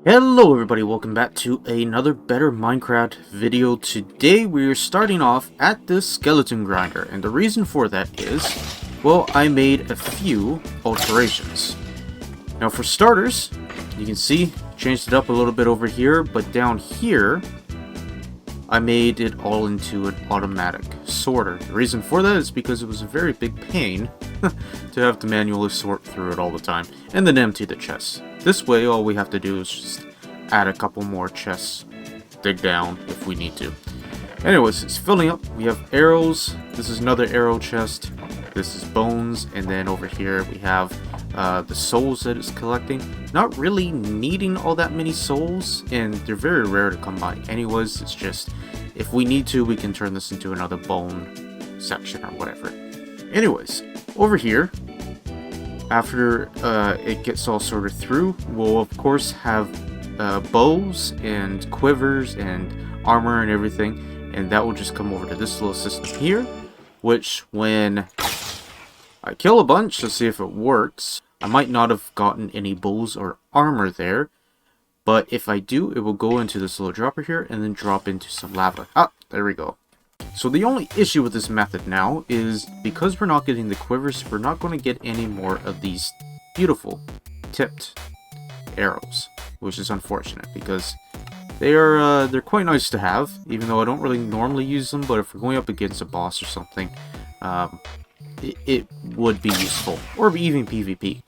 Hello everybody, welcome back to another Better Minecraft video. Today we're starting off at the skeleton grinder, and the reason for that is, well, I made a few alterations. Now for starters, you can see, changed it up a little bit over here, but down here, I made it all into an automatic sorter. The reason for that is because it was a very big pain to have to manually sort through it all the time, and then empty the chests. This way, all we have to do is just add a couple more chests, dig down if we need to. Anyways, it's filling up. We have arrows. This is another arrow chest. This is bones, and then over here we have the souls that it's collecting. Not really needing all that many souls, and they're very rare to come by anyways. It's just, if we need to, we can turn this into another bone section or whatever. Anyways, over here, after it gets all sorted through, we'll of course have bows and quivers and armor and everything, and that will just come over to this little system here, which when I kill a bunch to see if it works, I might not have gotten any bows or armor there, but if I do, it will go into this little dropper here and then drop into some lava. Ah, there we go. So the only issue with this method now is because we're not getting the quivers, we're not going to get any more of these beautiful tipped arrows, which is unfortunate because they're quite nice to have, even though I don't really normally use them. But if we're going up against a boss or something, it would be useful, or even PvP.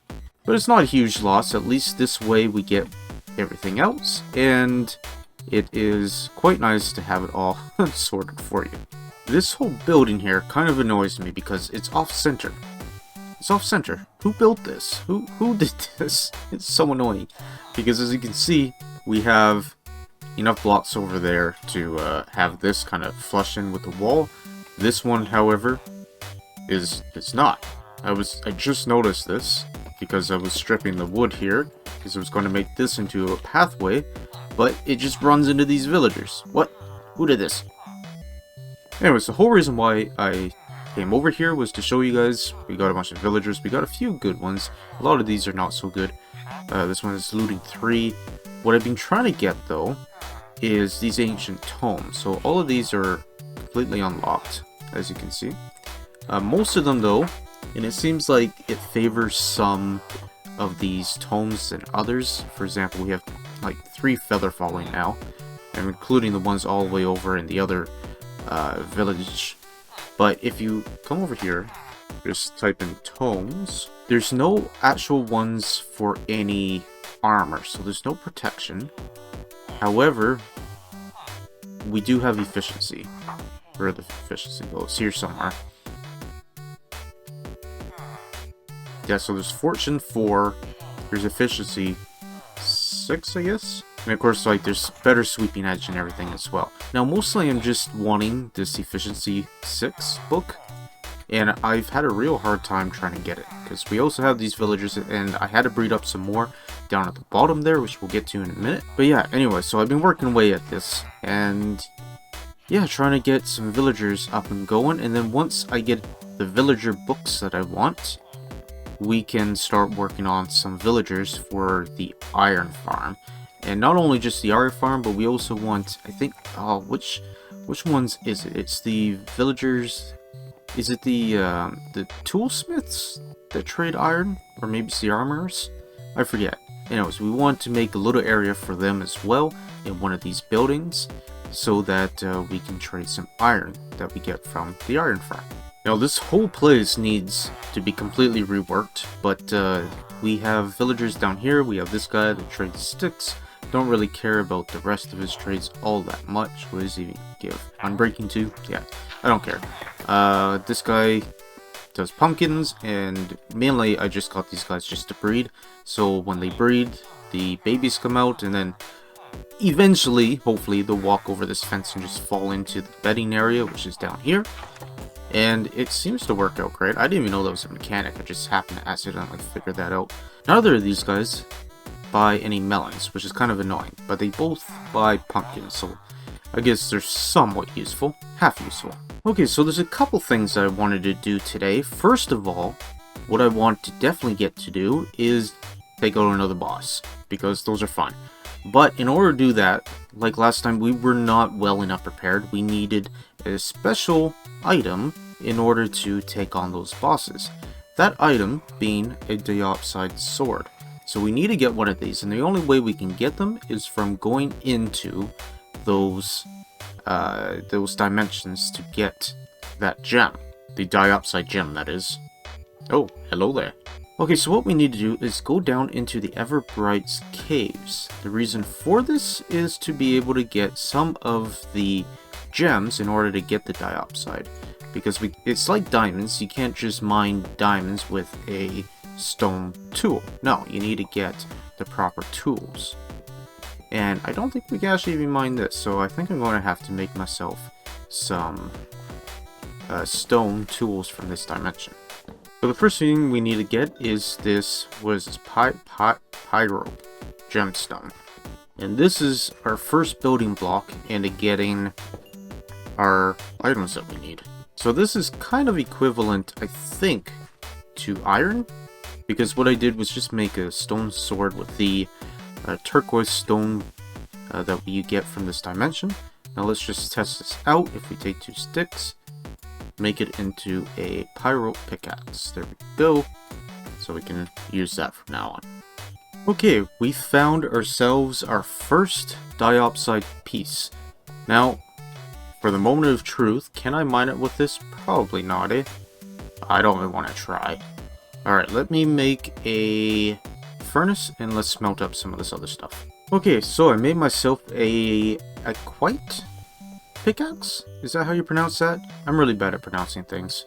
But it's not a huge loss. At least this way we get everything else, and it is quite nice to have it all sorted for you. This whole building here kind of annoys me because it's off-center. It's off-center. Who built this? Who did this? It's so annoying. Because as you can see, we have enough blocks over there to have this kind of flush in with the wall. This one, however, it's not. I just noticed this because I was stripping the wood here because I was going to make this into a pathway, but it just runs into these villagers. What? Who did this? Anyways, the whole reason why I came over here was to show you guys we got a bunch of villagers. We got a few good ones. A lot of these are not so good. This one is looting 3. What I've been trying to get, though, is these ancient tomes. So all of these are completely unlocked, as you can see. Most of them, though, and it seems like it favors some of these tomes than others. For example, we have like 3 feather falling now, and including the ones all the way over in the other village. But if you come over here, just type in tomes, there's no actual ones for any armor, so there's no protection. However, we do have efficiency. Where the efficiency goes? Here somewhere. Yeah, so there's fortune 4, there's efficiency 6, I guess. And of course, like, there's better sweeping edge and everything as well. Now, mostly I'm just wanting this efficiency 6 book, and I've had a real hard time trying to get it, because we also have these villagers, and I had to breed up some more down at the bottom there, which we'll get to in a minute. But yeah, anyway, so I've been working away at this, and yeah, trying to get some villagers up and going, and then once I get the villager books that I want, we can start working on some villagers for the iron farm. And not only just the iron farm, but we also want, I think, which ones is it? It's the villagers. Is it the toolsmiths that trade iron, or maybe it's the armorers? I forget. Anyways, we want to make a little area for them as well in one of these buildings, so that we can trade some iron that we get from the iron farm. Now, this whole place needs to be completely reworked, but we have villagers down here. We have this guy that trades sticks. Don't really care about the rest of his trades all that much. What does he give? Unbreaking 2? Yeah, I don't care. This guy does pumpkins, and mainly I just got these guys just to breed. So when they breed, the babies come out, and then eventually, hopefully, they'll walk over this fence and just fall into the bedding area, which is down here. And it seems to work out great. I didn't even know that was a mechanic. I just happened to accidentally figure that out. Neither of these guys buy any melons, which is kind of annoying, but they both buy pumpkins, so I guess they're somewhat useful, half useful. Okay, so there's a couple things that I wanted to do today. First of all, what I want to definitely get to do is take out another boss, because those are fun. But in order to do that, like last time, we were not well enough prepared. We needed a special item in order to take on those bosses. That item being a diopside sword. So we need to get one of these, and the only way we can get them is from going into those dimensions to get that gem. The diopside gem, that is. Oh, hello there. Okay, so what we need to do is go down into the Everbright's caves. The reason for this is to be able to get some of the gems in order to get the diopside. Because it's like diamonds, you can't just mine diamonds with a stone tool. No, you need to get the proper tools. And I don't think we can actually even mine this, so I think I'm going to have to make myself some stone tools from this dimension. So the first thing we need to get is this, what is this, pyro gemstone. And this is our first building block into getting our items that we need. So this is kind of equivalent, I think, to iron, because what I did was just make a stone sword with the turquoise stone that you get from this dimension. Now let's just test this out. If we take 2 sticks, make it into a pyro pickaxe. There we go. So we can use that from now on. Okay, we found ourselves our first diopside piece. Now, for the moment of truth, can I mine it with this? Probably not, eh? I don't really want to try. Alright, let me make a furnace and let's smelt up some of this other stuff. Okay, so I made myself a quite pickaxe? Is that how you pronounce that? I'm really bad at pronouncing things.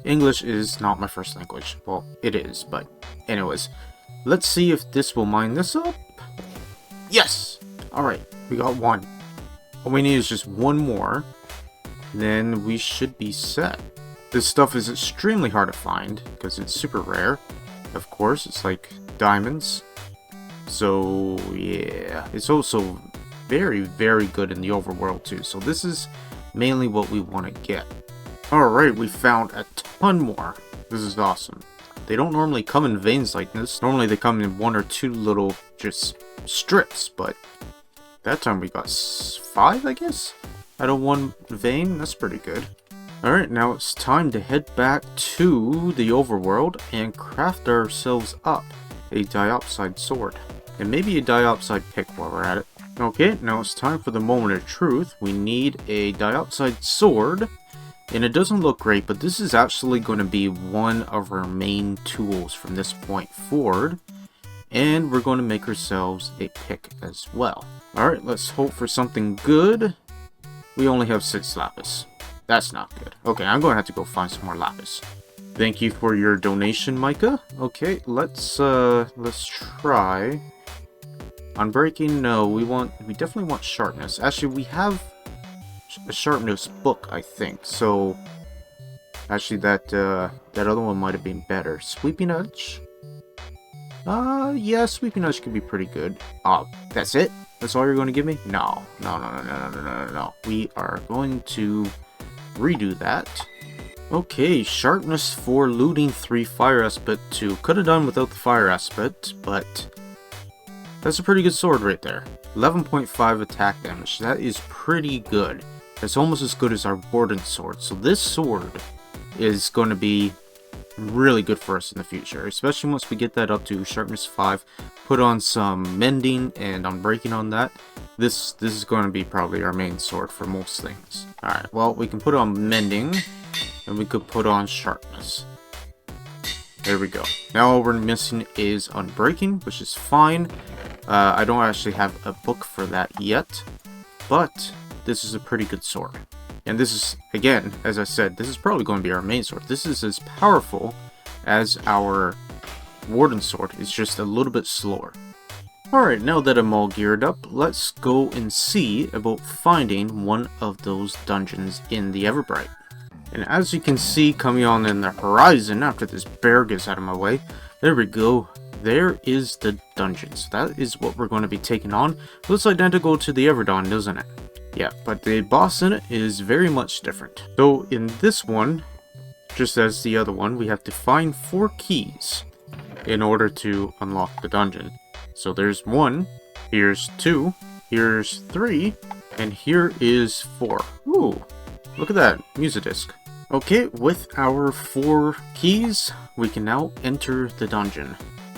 English is not my first language. Well, it is, but anyways. Let's see if this will mine this up. Yes! Alright, we got one. All we need is just one more. Then we should be set. This stuff is extremely hard to find because it's super rare. Of course, it's like diamonds. So, yeah. It's also very, very good in the overworld too. So this is mainly what we want to get. Alright, we found a ton more. This is awesome. They don't normally come in veins like this. Normally they come in 1 or 2 little just strips, but that time we got 5, I guess? Out of 1 vein. That's pretty good. Alright, now it's time to head back to the overworld and craft ourselves up a diopside sword. And maybe a diopside pick while we're at it. Okay, now it's time for the moment of truth. We need a diopside sword. And it doesn't look great, but this is actually going to be one of our main tools from this point forward. And we're going to make ourselves a pick as well. Alright, let's hope for something good. We only have 6 lapis. That's not good. Okay, I'm going to have to go find some more lapis. Thank you for your donation, Micah. Okay, let's try. Unbreaking, no, we definitely want sharpness. Actually, we have a sharpness book, I think. So, actually, that other one might have been better. Sweeping edge. Yeah, sweeping edge could be pretty good. That's it? That's all you're going to give me? No. No. We are going to redo that. Okay, sharpness for looting 3, fire aspect 2. Could have done without the fire aspect, but that's a pretty good sword right there. 11.5 attack damage. That is pretty good. That's almost as good as our Warden sword. So this sword is going to be really good for us in the future, especially once we get that up to sharpness 5. Put on some mending and unbreaking on that. This is going to be probably our main sword for most things. Alright, well, we can put on mending and we could put on sharpness. There we go. Now all we're missing is unbreaking, which is fine. I don't actually have a book for that yet, but this is a pretty good sword. And this is, again, as I said, this is probably going to be our main sword. This is as powerful as our Warden sword. It's just a little bit slower. Alright, now that I'm all geared up, let's go and see about finding one of those dungeons in the Everbright. And as you can see coming on in the horizon after this bear gets out of my way, there we go. There is the dungeon. So that is what we're going to be taking on. Looks identical to the Everdawn, doesn't it? Yeah, but the boss in it is very much different. So in this one, just as the other one, we have to find 4 keys in order to unlock the dungeon. So there's 1, Here's 2. Here's 3. And here is 4. Ooh, look at that. Music disc. Okay, with our 4 keys, we can now enter the dungeon.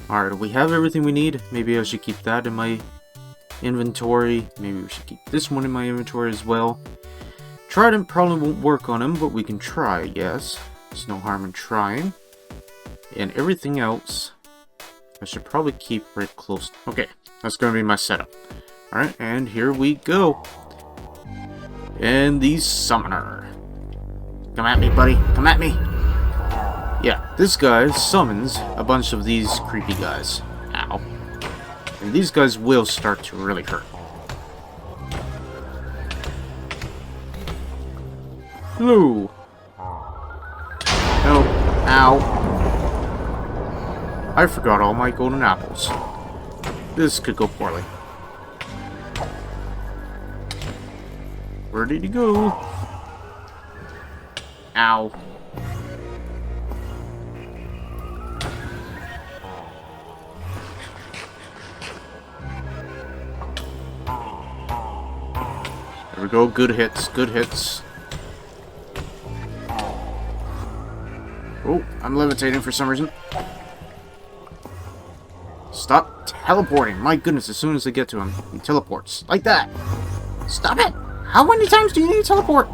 Alright, we have everything we need. Maybe I should keep that in my inventory. Maybe we should keep this one in my inventory as well. Trident probably won't work on him, but we can try, yes. There's no harm in trying. And everything else, I should probably keep right close. Okay, that's going to be my setup. Alright, and here we go. And the summoner. Come at me, buddy. Come at me. Yeah, this guy summons a bunch of these creepy guys. Ow. And these guys will start to really hurt. Hello. No. Ow. I forgot all my golden apples. This could go poorly. Where did he go? Ow. There we go. Good hits. Good hits. Oh, I'm levitating for some reason. Stop teleporting. My goodness, as soon as I get to him, he teleports. Like that. Stop it! How many times do you need to teleport?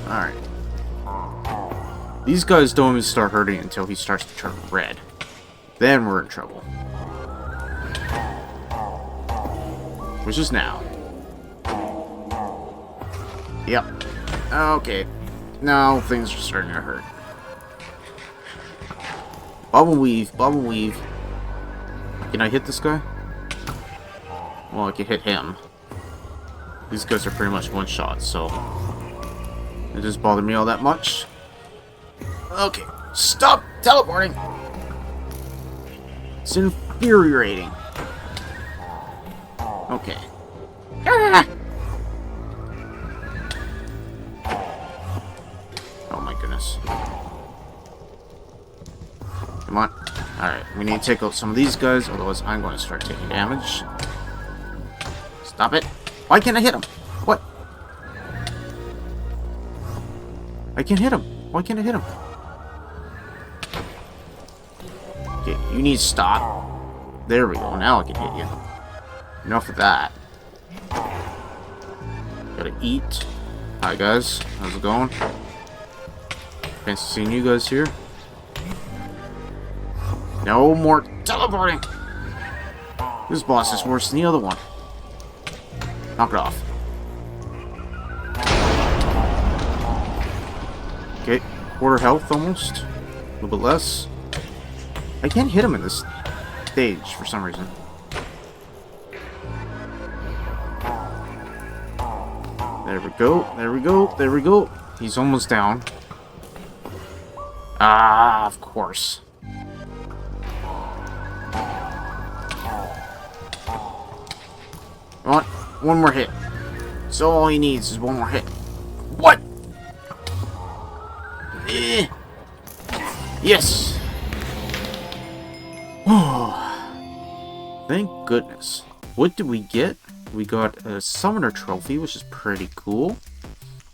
Alright. These guys don't even start hurting until he starts to turn red. Then we're in trouble. Which is now. Yep. Okay. Now things are starting to hurt. Bubble weave, bubble weave. Can I hit this guy? Well, I can hit him. These guys are pretty much one shot, so it doesn't bother me all that much. Okay, stop teleporting! It's infuriating. Okay. Ah! Oh my goodness. Come on. Alright, we need to take out some of these guys, otherwise I'm going to start taking damage. Stop it. Why can't I hit him? What? I can't hit him. Why can't I hit him? Okay, you need to stop. There we go. Now I can hit you. Enough of that. Gotta eat. Hi guys. How's it going? Fancy seeing you guys here. No more teleporting! This boss is worse than the other one. Knock it off. Okay, quarter health almost. A little bit less. I can't hit him in this stage for some reason. There we go, there we go, there we go. He's almost down. Ah, of course. Come on, one more hit. So all he needs is one more hit. What? Yes. Thank goodness. What did we get? We got a summoner trophy, which is pretty cool.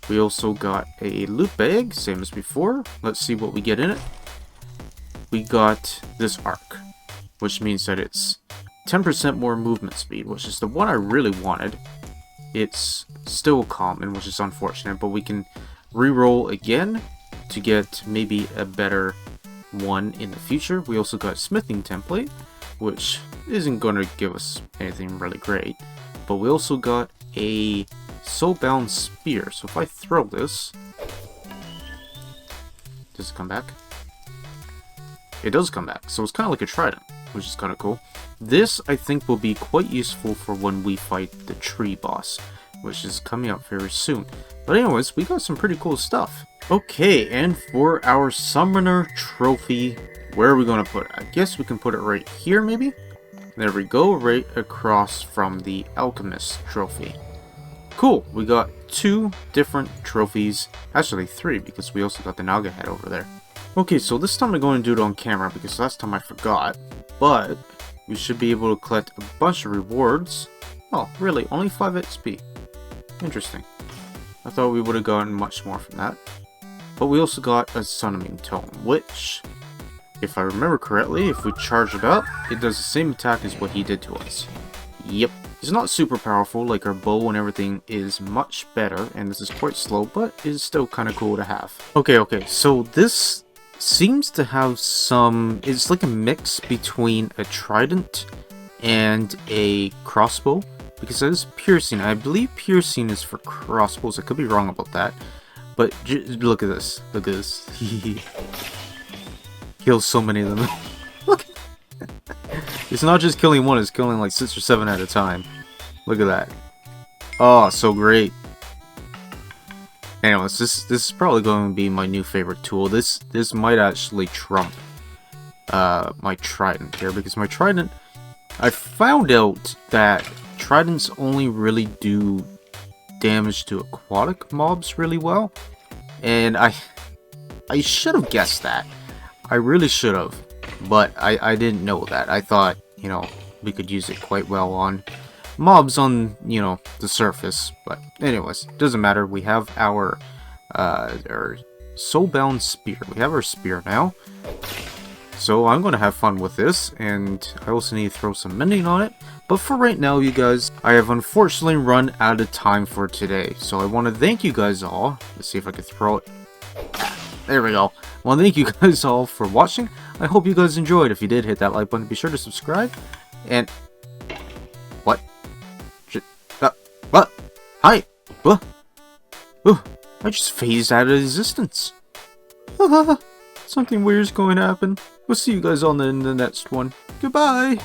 We also got a loot bag, same as before. Let's see what we get in it. We got this arc, which means that it's 10% more movement speed, which is the one I really wanted. It's still common, which is unfortunate, but we can re-roll again to get maybe a better one in the future. We also got a smithing template, which isn't going to give us anything really great. But we also got a soulbound spear. So if I throw this, does it come back? It does come back. So it's kind of like a trident, which is kind of cool. This, I think, will be quite useful for when we fight the tree boss, which is coming up very soon. But anyways, we got some pretty cool stuff. Okay, and for our summoner trophy, where are we going to put it? I guess we can put it right here, maybe? There we go, right across from the alchemist trophy. Cool, we got 2 different trophies. Actually 3, because we also got the Naga head over there. Okay, so this time I'm going to do it on camera, because last time I forgot. but we should be able to collect a bunch of rewards. Oh, really? Only 5 XP. Interesting. I thought we would have gotten much more from that. But we also got a summoning tome, which, if I remember correctly, if we charge it up, it does the same attack as what he did to us. Yep. It's not super powerful, like our bow and everything is much better, and this is quite slow, but it's still kind of cool to have. Okay, so this seems to have some... It's like a mix between a trident and a crossbow, because that is piercing. I believe piercing is for crossbows. I could be wrong about that, but look at this. Look at this. Kills so many of them. Look. It's not just killing one, it's killing like 6 or 7 at a time. Look at that. Oh, so great. Anyways, this is probably going to be my new favorite tool. This might actually trump my trident here, because my trident, I found out that tridents only really do damage to aquatic mobs really well, and I should have guessed that. I really should have, but I didn't know that. I thought, you know, we could use it quite well on mobs on, you know, the surface. But anyways, doesn't matter. We have our soulbound spear. We have our spear now. So I'm going to have fun with this, and I also need to throw some mending on it. But for right now, you guys, I have unfortunately run out of time for today. So I want to thank you guys all. Let's see if I can throw it. There we go. I want to thank you guys all for watching. I hope you guys enjoyed. If you did, hit that like button. Be sure to subscribe. And... What? What? Hi! What? Oh, I just phased out of existence. Something weird's going to happen. We'll see you guys on in the next one. Goodbye!